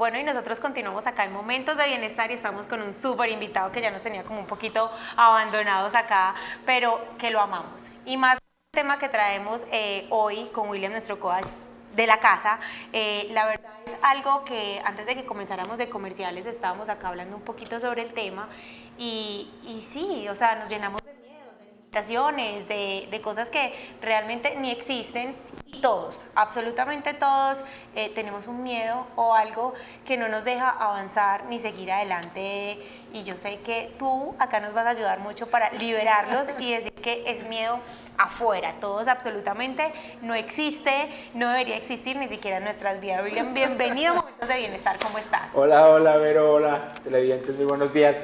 Bueno, y nosotros continuamos acá en Momentos de Bienestar y estamos con un súper invitado que ya nos tenía como un poquito abandonados acá, pero que lo amamos. Y más el tema que traemos hoy con William, nuestro coach de la casa, la verdad es algo que antes de que comenzáramos de comerciales estábamos acá hablando un poquito sobre el tema y sí, o sea, nos llenamos de miedos, de limitaciones, de cosas que realmente ni existen. Y todos, absolutamente todos, tenemos un miedo o algo que no nos deja avanzar ni seguir adelante. Y yo sé que tú acá nos vas a ayudar mucho para liberarlos y decir que es miedo afuera. Todos absolutamente no existe, no debería existir ni siquiera en nuestras vidas. William, bienvenido a Momentos de Bienestar, ¿cómo estás? Hola, Vero, hola, televidentes, muy buenos días.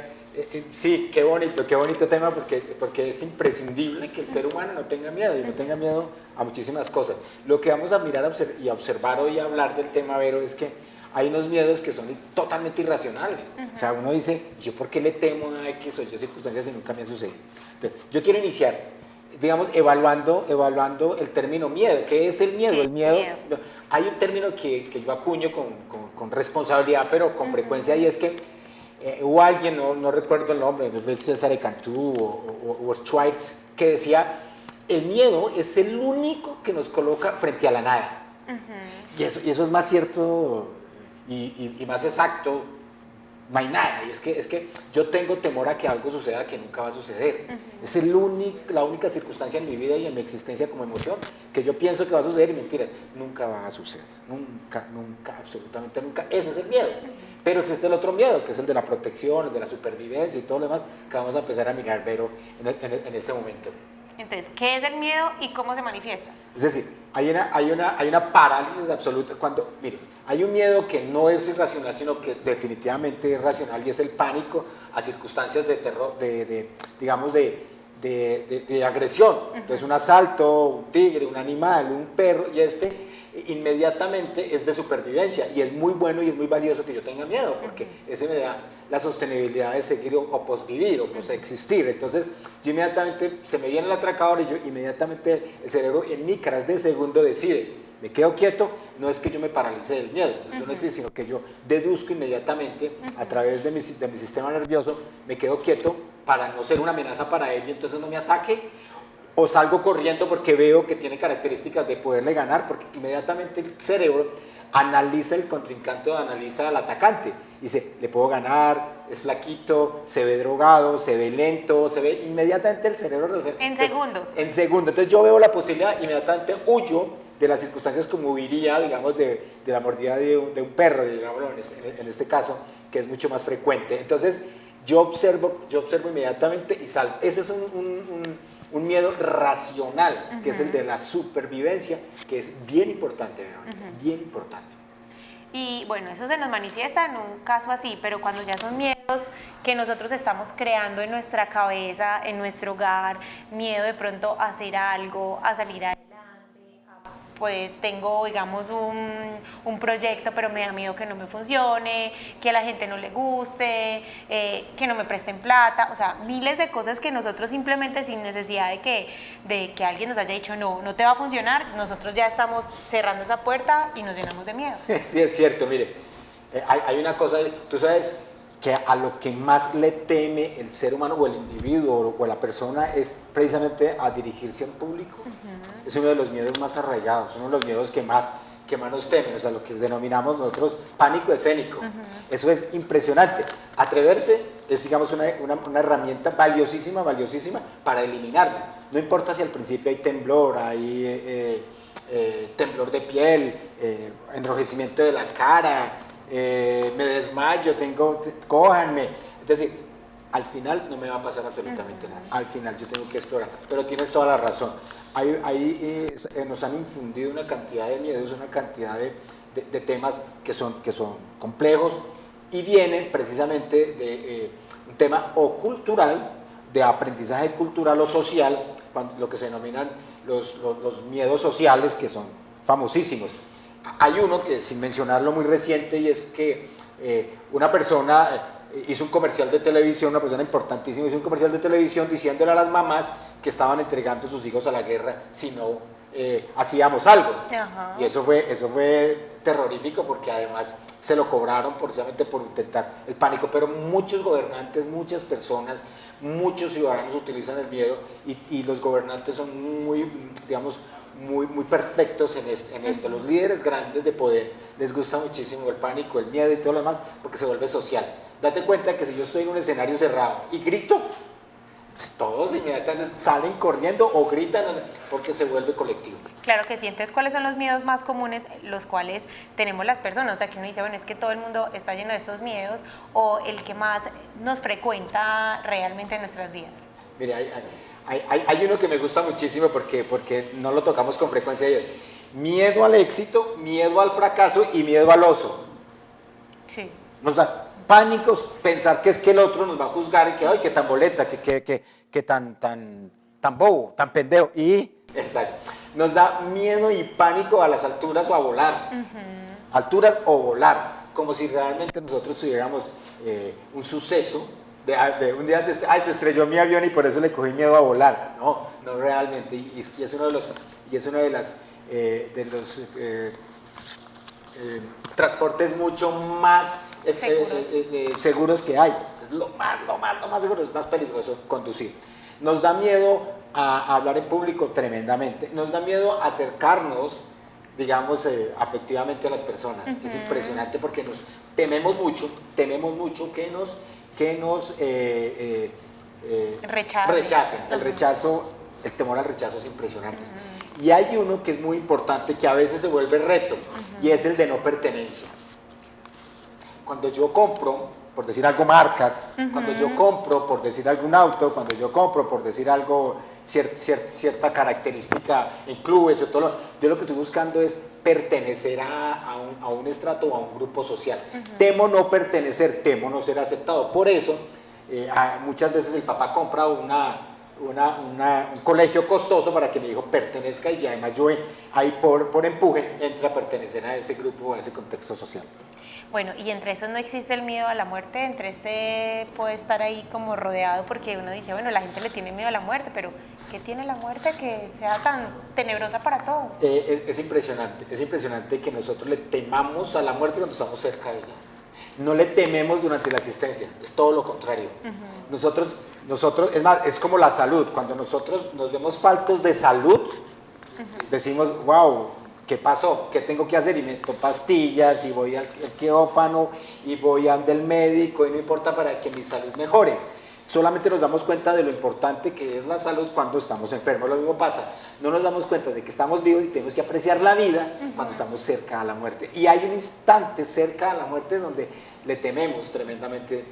Sí, qué bonito tema porque es imprescindible que el ser humano no tenga miedo y no tenga miedo a muchísimas cosas. Lo que vamos a mirar y a observar hoy y a hablar del tema, Vero, es que hay unos miedos que son totalmente irracionales. O sea, uno dice, ¿yo por qué le temo a X o Y circunstancias y nunca me ha sucedido? Entonces, yo quiero iniciar, digamos, evaluando el término miedo. ¿Qué es el miedo? El miedo, hay un término que yo acuño con responsabilidad, pero con frecuencia, y es que hubo alguien, no recuerdo el nombre, no fue César Cantú o Schweitz, que decía, el miedo es el único que nos coloca frente a la nada. Y eso es más cierto y más exacto. No hay nada, y es que yo tengo temor a que algo suceda que nunca va a suceder. Es la única circunstancia en mi vida y en mi existencia como emoción que yo pienso que va a suceder y mentira, nunca va a suceder, nunca, absolutamente nunca. Ese es el miedo. Pero existe el otro miedo, que es el de la protección, el de la supervivencia y todo lo demás, que vamos a empezar a mirar, Vero, en este momento. Entonces, ¿qué es el miedo y cómo se manifiesta? Es decir, hay una parálisis absoluta cuando, mire, hay un miedo que no es irracional, sino que definitivamente es racional, y es el pánico a circunstancias de terror, digamos, de agresión. Entonces, un asalto, un tigre, un animal, un perro, y inmediatamente es de supervivencia, y es muy bueno y es muy valioso que yo tenga miedo, porque ese me da la sostenibilidad de seguir o posvivir o existir. Entonces yo inmediatamente, se me viene el atracador y yo inmediatamente el cerebro en micras de segundo decide, me quedo quieto, no es que yo me paralice del miedo, eso no existe, sino que yo deduzco inmediatamente a través de mi sistema nervioso, me quedo quieto para no ser una amenaza para él y entonces no me ataque, o salgo corriendo porque veo que tiene características de poderle ganar, porque inmediatamente el cerebro analiza el contrincante o analiza al atacante. Dice, le puedo ganar, es flaquito, se ve drogado, se ve lento, se ve inmediatamente el cerebro. En segundos. En segundos. Entonces yo veo la posibilidad, inmediatamente huyo de las circunstancias como huiría, digamos, de la mordida de un perro, digámoslo en este caso, que es mucho más frecuente. Entonces yo observo inmediatamente y salgo. Ese es un miedo racional, que es el de la supervivencia, que es bien importante, bien importante. Y bueno, eso se nos manifiesta en un caso así, pero cuando ya son miedos que nosotros estamos creando en nuestra cabeza, en nuestro hogar, miedo de pronto a hacer algo, a salir adelante, pues tengo, digamos, un proyecto, pero me da miedo que no me funcione, que a la gente no le guste, que no me presten plata, o sea, miles de cosas que nosotros simplemente sin necesidad de que alguien nos haya dicho no te va a funcionar, nosotros ya estamos cerrando esa puerta y nos llenamos de miedo. Sí, es cierto, mire, hay una cosa, tú sabes que a lo que más le teme el ser humano o el individuo o la persona es precisamente a dirigirse en público. Es uno de los miedos más arraigados, uno de los miedos que más nos temen, o sea, lo que denominamos nosotros pánico escénico. Eso es impresionante. Atreverse es, digamos, una herramienta valiosísima para eliminarlo. No importa si al principio hay temblor, hay temblor de piel, enrojecimiento de la cara, me desmayo, cójanme. Es decir, al final no me va a pasar absolutamente nada. Al final yo tengo que explorar. Pero tienes toda la razón. Nos han infundido una cantidad de miedos, una cantidad de temas que son complejos y vienen precisamente de un tema o cultural, de aprendizaje cultural o social, lo que se denominan los miedos sociales, que son famosísimos. Hay uno que, sin mencionarlo, muy reciente, y es que una persona hizo un comercial de televisión, una persona importantísima, hizo un comercial de televisión diciéndole a las mamás que estaban entregando sus hijos a la guerra si no hacíamos algo. Ajá. Y eso fue terrorífico porque además se lo cobraron precisamente por intentar el pánico, pero muchos gobernantes, muchas personas, muchos ciudadanos utilizan el miedo y los gobernantes son muy, digamos, muy perfectos en esto. Los líderes grandes de poder les gusta muchísimo el pánico, el miedo y todo lo demás porque se vuelve social. Date cuenta que si yo estoy en un escenario cerrado y grito, pues todos inmediatamente salen corriendo o gritan, no sé, porque se vuelve colectivo. Claro que sí. Entonces, ¿cuáles son los miedos más comunes los cuales tenemos las personas? O sea, que uno dice, bueno, es que todo el mundo está lleno de estos miedos, o el que más nos frecuenta realmente en nuestras vidas. Mire, hay uno que me gusta muchísimo porque no lo tocamos con frecuencia y es miedo al éxito, miedo al fracaso y miedo al oso. Sí. Nos da pánicos pensar que es que el otro nos va a juzgar y que, ay, que tan boleta, que tan bobo, tan pendejo. Y, exacto, nos da miedo y pánico a las alturas o a volar. Alturas o volar, como si realmente nosotros tuviéramos un suceso. De un día se estrelló mi avión y por eso le cogí miedo a volar. No, no realmente. Y es uno de los transportes mucho más seguros que hay. Es lo más seguro, es más peligroso conducir. Nos da miedo a hablar en público tremendamente. Nos da miedo acercarnos, digamos, afectivamente a las personas. Es impresionante porque nos tememos mucho que nos rechacen. El temor al rechazo es impresionante. Y hay uno que es muy importante, que a veces se vuelve reto, y es el de no pertenencia. Cuando yo compro, por decir algo, marcas, cuando yo compro, por decir algún auto, cuando yo compro, por decir algo, cierta característica en clubes, yo lo que estoy buscando es pertenecer a un estrato o a un grupo social. Temo no pertenecer, temo no ser aceptado. Por eso, muchas veces el papá compra un colegio costoso para que mi hijo pertenezca y además yo ahí por empuje entre a pertenecer a ese grupo o a ese contexto social. Bueno, y entre esos no existe el miedo a la muerte, entre ese puede estar ahí como rodeado porque uno dice, bueno, la gente le tiene miedo a la muerte, pero ¿qué tiene la muerte que sea tan tenebrosa para todos? Es impresionante que nosotros le temamos a la muerte cuando estamos cerca de ella. No le tememos durante la existencia, es todo lo contrario. Nosotros, es más, es como la salud, cuando nosotros nos vemos faltos de salud, decimos, wow, ¿qué pasó? ¿Qué tengo que hacer? Y meto pastillas y voy al quirófano y voy al del médico y no importa para que mi salud mejore. Solamente nos damos cuenta de lo importante que es la salud cuando estamos enfermos. Lo mismo pasa, no nos damos cuenta de que estamos vivos y tenemos que apreciar la vida cuando estamos cerca a la muerte. Y hay un instante cerca a la muerte donde le tememos tremendamente,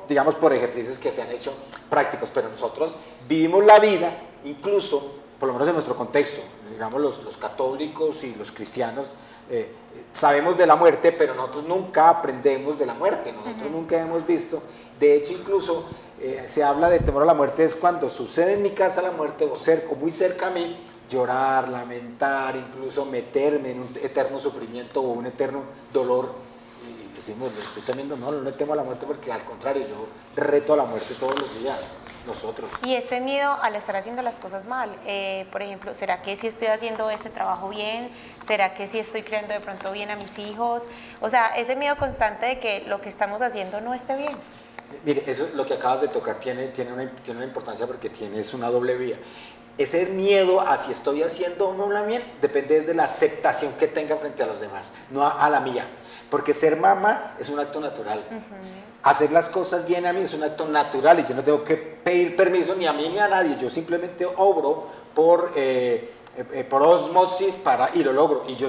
digamos por ejercicios que se han hecho prácticos, pero nosotros vivimos la vida incluso, por lo menos en nuestro contexto, digamos los católicos y los cristianos, sabemos de la muerte, pero nosotros nunca aprendemos de la muerte, nosotros nunca hemos visto. De hecho, incluso se habla de temor a la muerte, es cuando sucede en mi casa la muerte o muy cerca a mí, llorar, lamentar, incluso meterme en un eterno sufrimiento o un eterno dolor. Y decimos, estoy temiendo, no le temo a la muerte porque al contrario, yo reto a la muerte todos los días. Nosotros. Y ese miedo al estar haciendo las cosas mal, por ejemplo, ¿será que si estoy haciendo este trabajo bien? ¿Será que si estoy criando de pronto bien a mis hijos? O sea, ese miedo constante de que lo que estamos haciendo no esté bien. Mire, eso lo que acabas de tocar tiene una importancia porque es una doble vía. Ese miedo a si estoy haciendo o no bien depende de la aceptación que tenga frente a los demás, no a la mía. Porque ser mamá es un acto natural. Hacer las cosas bien a mí es un acto natural y yo no tengo que pedir permiso ni a mí ni a nadie. Yo simplemente obro por osmosis y lo logro. Y yo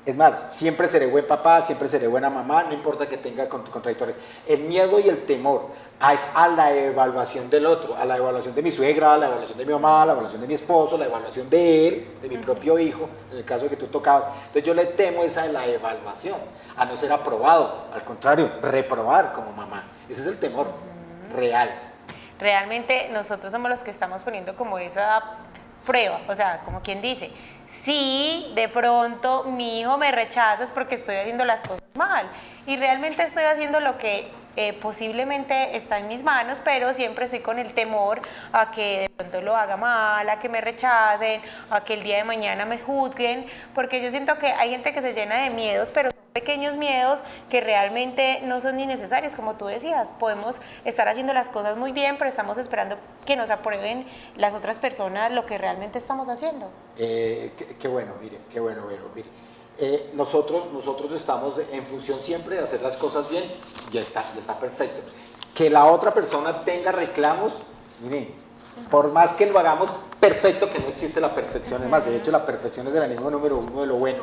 es más, siempre seré buen papá, siempre seré buena mamá, no importa que tenga contradictorios. El miedo y el temor es a la evaluación del otro, a la evaluación de mi suegra, a la evaluación de mi mamá, a la evaluación de mi esposo, a la evaluación de él, de mi propio hijo, en el caso que tú tocabas. Entonces yo le temo esa de la evaluación, a no ser aprobado, al contrario, reprobar como mamá. Ese es el temor real. Realmente nosotros somos los que estamos poniendo como esa prueba, o sea, como quien dice, si de pronto mi hijo me rechaza es porque estoy haciendo las cosas mal y realmente estoy haciendo lo que posiblemente está en mis manos, pero siempre estoy con el temor a que de pronto lo haga mal, a que me rechacen, a que el día de mañana me juzguen, porque yo siento que hay gente que se llena de miedos, pero son pequeños miedos que realmente no son ni necesarios, como tú decías. Podemos estar haciendo las cosas muy bien, pero estamos esperando que nos aprueben las otras personas lo que realmente estamos haciendo. Qué bueno, mire, qué bueno, Vero, mire. Nosotros estamos en función siempre de hacer las cosas bien, ya está perfecto. Que la otra persona tenga reclamos, mire, por más que lo hagamos perfecto, que no existe la perfección, es más, de hecho la perfección es el enemigo número uno de lo bueno.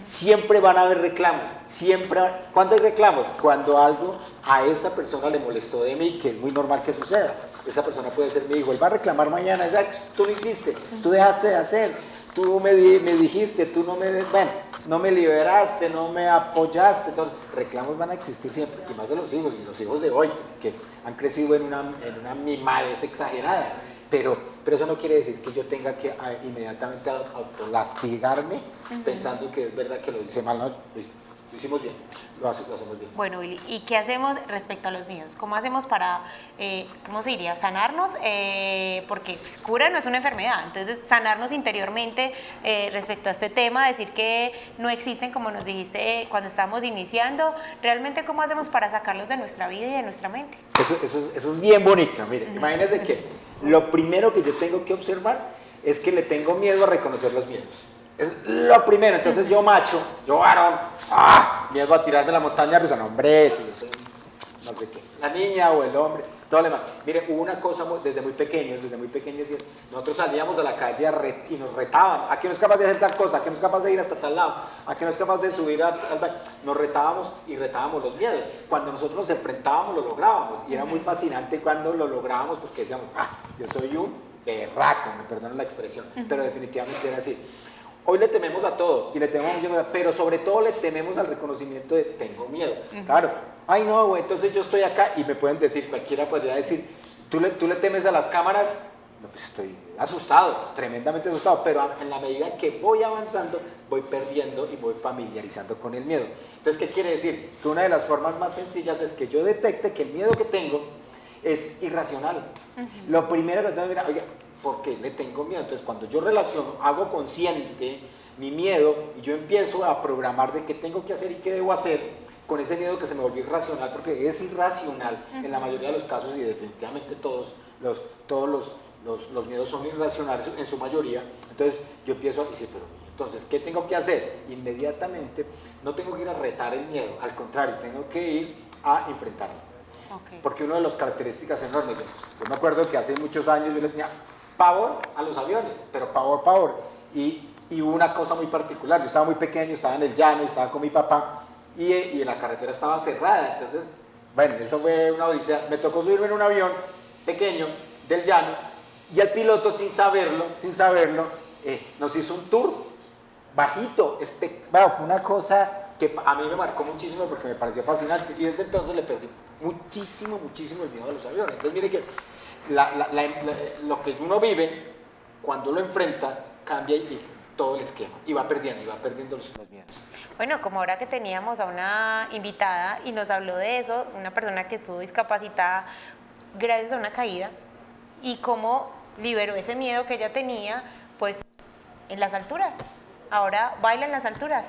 Siempre van a haber reclamos, siempre. ¿Cuándo hay reclamos? Cuando algo a esa persona le molestó de mí, que es muy normal que suceda. Esa persona puede ser mi hijo, él va a reclamar mañana, tú lo hiciste, tú dejaste de hacer, tú me dijiste, tú no me liberaste, no me apoyaste. Entonces, reclamos van a existir siempre, y más de los hijos, y los hijos de hoy, que han crecido en una mimadez exagerada. Pero eso no quiere decir que yo tenga que inmediatamente autolastigarme pensando que es verdad que lo hice mal. No, lo hicimos bien, lo hacemos bien. Bueno, Willy, ¿y qué hacemos respecto a los miedos? ¿Cómo hacemos para, cómo se diría, sanarnos? Porque cura no es una enfermedad, entonces sanarnos interiormente respecto a este tema, decir que no existen, como nos dijiste cuando estábamos iniciando, realmente ¿cómo hacemos para sacarlos de nuestra vida y de nuestra mente? Eso es bien bonito, mire, imagínense que lo primero que yo tengo que observar es que le tengo miedo a reconocer los miedos. Es lo primero. Entonces yo macho, yo varón, miedo a tirarme a la montaña rusa, no hombre, si yo soy no sé qué, la niña o el hombre, todo lo demás. Mire, hubo una cosa desde muy pequeños, nosotros salíamos a la calle y nos retaban, ¿a quién no es capaz de hacer tal cosa? ¿A quién no es capaz de ir hasta tal lado? ¿A quién no es capaz de subir nos retábamos y retábamos los miedos? Cuando nosotros nos enfrentábamos lo lográbamos, y era muy fascinante cuando lo lográbamos, porque decíamos, yo soy un berraco, me perdonan la expresión, pero definitivamente era así. Hoy le tememos a todo, y le tememos a muchas cosas, pero sobre todo le tememos al reconocimiento de tengo miedo. Claro, ay no, güey, entonces yo estoy acá, y me pueden decir, cualquiera podría decir, ¿tú le temes a las cámaras? No, pues estoy asustado, tremendamente asustado, pero en la medida que voy avanzando, voy perdiendo y voy familiarizando con el miedo. Entonces, ¿qué quiere decir? Que una de las formas más sencillas es que yo detecte que el miedo que tengo es irracional. Lo primero que tengo que mirar, oiga, ¿por qué le tengo miedo? Entonces, cuando yo relaciono, hago consciente mi miedo y yo empiezo a programar de qué tengo que hacer y qué debo hacer con ese miedo que se me volvió irracional, porque es irracional en la mayoría de los casos, y definitivamente todos los miedos son irracionales en su mayoría. Entonces, yo empiezo a decir, pero entonces, ¿qué tengo que hacer? Inmediatamente, no tengo que ir a retar el miedo, al contrario, tengo que ir a enfrentarlo. Okay. Porque una de las características enormes, yo me acuerdo que hace muchos años yo les tenía pavor a los aviones, pero pavor. Y hubo una cosa muy particular, yo estaba muy pequeño, estaba en el llano, estaba con mi papá, y en la carretera estaba cerrada, entonces, bueno, eso fue una odisea. Me tocó subirme en un avión pequeño del llano, y el piloto, sin saberlo, nos hizo un tour bajito, bueno, fue una cosa que a mí me marcó muchísimo porque me pareció fascinante, y desde entonces le perdí muchísimo el miedo a los aviones. Entonces mire que lo que uno vive, cuando lo enfrenta, cambia y todo el esquema, y va perdiendo los miedos. Bueno, como ahora que teníamos a una invitada y nos habló de eso, una persona que estuvo discapacitada gracias a una caída, y cómo liberó ese miedo que ella tenía, pues, en las alturas. Ahora baila en las alturas.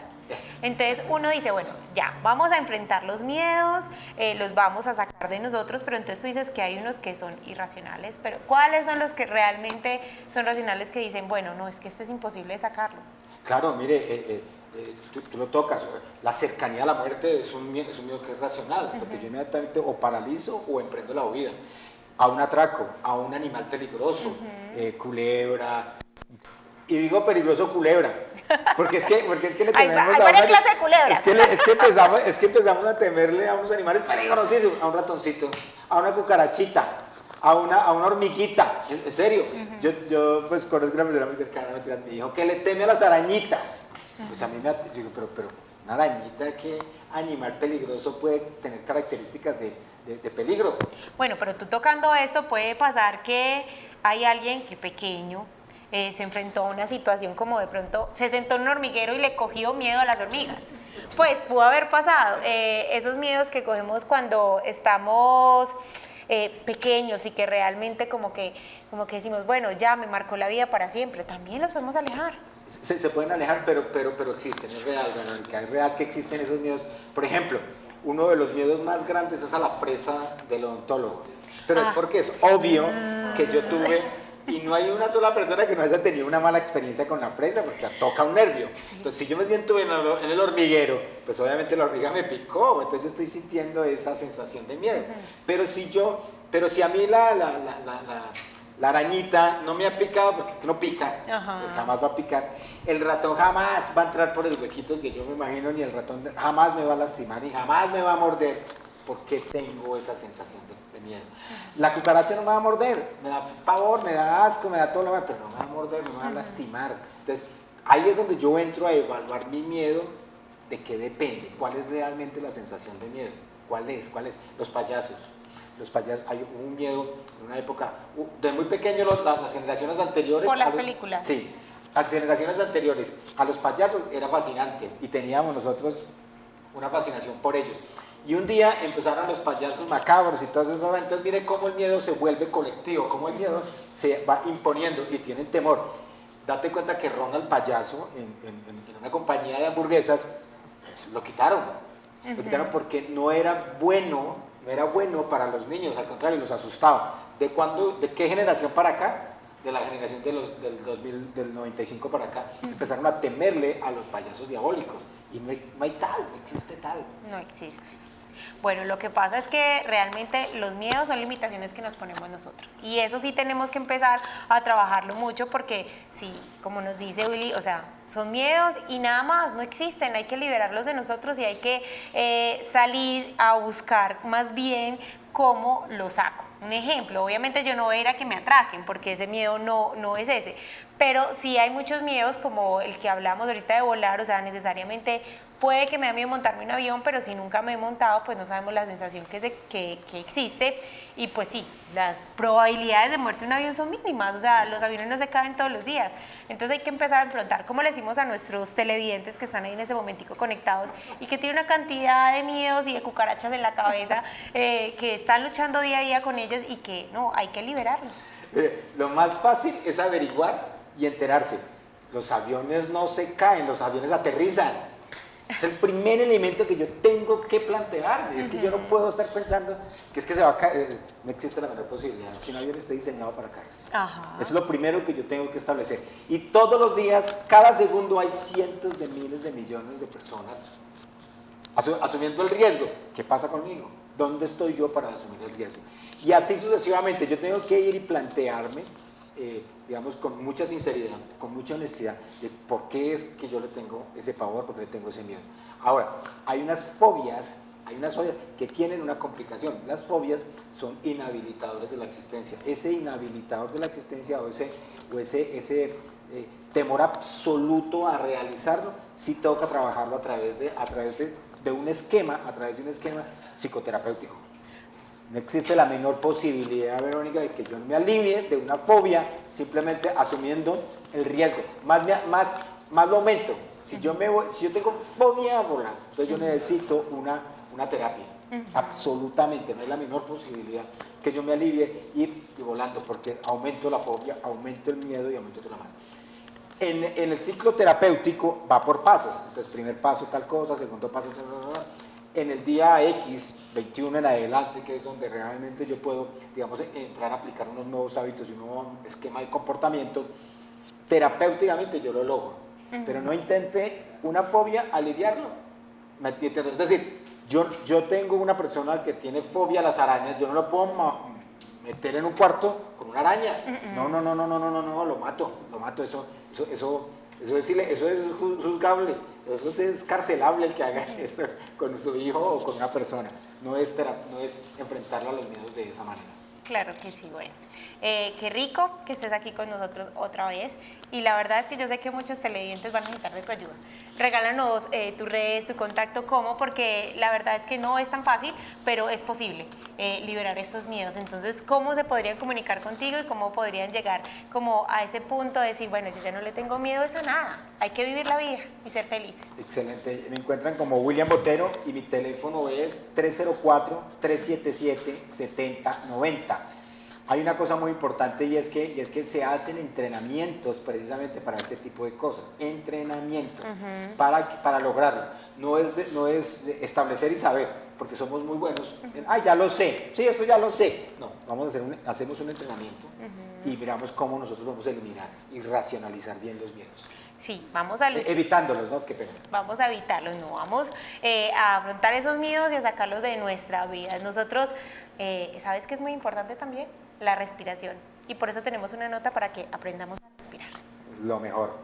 Entonces uno dice, bueno, ya, vamos a enfrentar los miedos, los vamos a sacar de nosotros, pero entonces tú dices que hay unos que son irracionales, pero ¿cuáles son los que realmente son racionales, que dicen, bueno, no, es que este es imposible de sacarlo? Claro, mire, tú lo tocas, la cercanía a la muerte es un miedo que es racional, porque yo inmediatamente o paralizo o emprendo la huida, a un atraco, a un animal peligroso, culebra, y digo peligroso culebra, porque es que le tememos hay varias clases de culebras. Es que empezamos a temerle a unos animales peligrosísimos, a un ratoncito, a una cucarachita, a una hormiguita, en serio. Yo pues conozco una persona muy cercana, me dijo que le teme a las arañitas. Pues a mí digo, pero una arañita, ¿qué animal peligroso puede tener características de peligro? Bueno, pero tú tocando esto, puede pasar que hay alguien que pequeño, se enfrentó a una situación como de pronto se sentó en un hormiguero y le cogió miedo a las hormigas. Pues pudo haber pasado. Esos miedos que cogemos cuando estamos pequeños y que realmente como que decimos, bueno, ya me marcó la vida para siempre, también los podemos alejar. Se pueden alejar, pero existen, es real, Verónica, es real que existen esos miedos. Por ejemplo, uno de los miedos más grandes es a la fresa del odontólogo, pero es porque es obvio que yo tuve, y no hay una sola persona que no haya tenido una mala experiencia con la fresa, porque toca un nervio. Entonces, si yo me siento en el hormiguero, pues obviamente la hormiga me picó, entonces yo estoy sintiendo esa sensación de miedo. Pero si a mí la arañita no me ha picado, porque no pica, pues jamás va a picar. El ratón jamás va a entrar por el huequito que yo me imagino, ni el ratón jamás me va a lastimar, ni jamás me va a morder, porque tengo esa sensación de miedo. La cucaracha no me va a morder, me da pavor, me da asco, me da todo lo demás, pero no me va a morder, no me va a lastimar. Entonces, ahí es donde yo entro a evaluar mi miedo, de qué depende, cuál es realmente la sensación de miedo, cuál es. Los payasos, hay un miedo en una época, de muy pequeño las generaciones anteriores. Por las películas. Sí, las generaciones anteriores, a los payasos era fascinante y teníamos nosotros una fascinación por ellos. Y un día empezaron los payasos macabros y todas esas cosas, entonces mire cómo el miedo se vuelve colectivo, cómo el miedo se va imponiendo y tienen temor. Date cuenta que Ronald Payaso en una compañía de hamburguesas lo quitaron. Lo quitaron porque no era bueno para los niños, al contrario, los asustaba. ¿De qué generación para acá? De la generación del 2000, del 95 para acá, empezaron a temerle a los payasos diabólicos. Y no hay tal, no existe tal. No existe. Bueno, lo que pasa es que realmente los miedos son limitaciones que nos ponemos nosotros. Y eso sí tenemos que empezar a trabajarlo mucho porque, sí, como nos dice Willy, o sea, son miedos y nada más, no existen. Hay que liberarlos de nosotros y hay que salir a buscar más bien cómo los saco. Un ejemplo, obviamente yo no voy a ir a que me atraquen porque ese miedo no es ese. Pero sí hay muchos miedos como el que hablamos ahorita de volar, o sea, necesariamente puede que me da miedo montarme en un avión, pero si nunca me he montado, pues no sabemos la sensación que existe. Y pues sí, las probabilidades de muerte en un avión son mínimas, o sea, los aviones no se caen todos los días. Entonces hay que empezar a enfrentar, como le decimos a nuestros televidentes que están ahí en ese momentico conectados y que tienen una cantidad de miedos y de cucarachas en la cabeza, que están luchando día a día con ellas y que no, hay que liberarlos. Lo más fácil es averiguar y enterarse. Los aviones no se caen, los aviones aterrizan. Es el primer elemento que yo tengo que plantear. Es que yo no puedo estar pensando que se va a caer. No existe la menor posibilidad. Si un avión está diseñado para caerse. Eso es lo primero que yo tengo que establecer. Y todos los días, cada segundo, hay cientos de miles de millones de personas asumiendo el riesgo. ¿Qué pasa conmigo? ¿Dónde estoy yo para asumir el riesgo? Y así sucesivamente. Yo tengo que ir y plantearme, digamos, con mucha sinceridad, con mucha honestidad, de por qué es que yo le tengo ese pavor, por qué le tengo ese miedo. Ahora, hay unas fobias que tienen una complicación. Las fobias son inhabilitadores de la existencia. Ese inhabilitador de la existencia o ese temor absoluto a realizarlo, sí toca trabajarlo a través de un esquema psicoterapéutico. No existe la menor posibilidad, Verónica, de que yo me alivie de una fobia simplemente asumiendo el riesgo. Más lo aumento. Si yo tengo fobia a volar, entonces yo necesito una terapia. Absolutamente, no hay la menor posibilidad que yo me alivie ir y volando, porque aumento la fobia, aumento el miedo y aumento todo lo demás. En el ciclo terapéutico va por pasos. Entonces, primer paso tal cosa, segundo paso tal cosa. En el día X, 21 en adelante, que es donde realmente yo puedo, digamos, entrar a aplicar unos nuevos hábitos y un nuevo esquema de comportamiento, terapéuticamente yo lo logro. Pero no intente una fobia aliviarlo. Es decir, yo tengo una persona que tiene fobia a las arañas, yo no lo puedo meter en un cuarto con una araña. No, lo mato. Eso es juzgable. Eso es carcelable el que haga eso con su hijo o con una persona. No es enfrentarla a los miedos de esa manera. Claro que sí, bueno. Qué rico que estés aquí con nosotros otra vez. Y la verdad es que yo sé que muchos televidentes van a necesitar de tu ayuda. Regálanos tus redes, tu contacto, cómo, porque la verdad es que no es tan fácil, pero es posible liberar estos miedos. Entonces, ¿cómo se podrían comunicar contigo y cómo podrían llegar como a ese punto de decir, bueno, yo ya no le tengo miedo a nada, hay que vivir la vida y ser felices? Excelente. Me encuentran como William Botero y mi teléfono es 304-377-7090. Hay una cosa muy importante y es que se hacen entrenamientos precisamente para este tipo de cosas. Entrenamientos para lograrlo. No es de establecer y saber, porque somos muy buenos. Ya lo sé. Sí, eso ya lo sé. No, hacemos un entrenamiento y miramos cómo nosotros vamos a eliminar y racionalizar bien los miedos. Sí, vamos a luchar. Evitándolos, ¿no? Qué pena. Vamos a evitarlos, no, vamos a afrontar esos miedos y a sacarlos de nuestra vida. Nosotros, ¿sabes qué es muy importante también? La respiración. Y por eso tenemos una nota para que aprendamos a respirar. Lo mejor.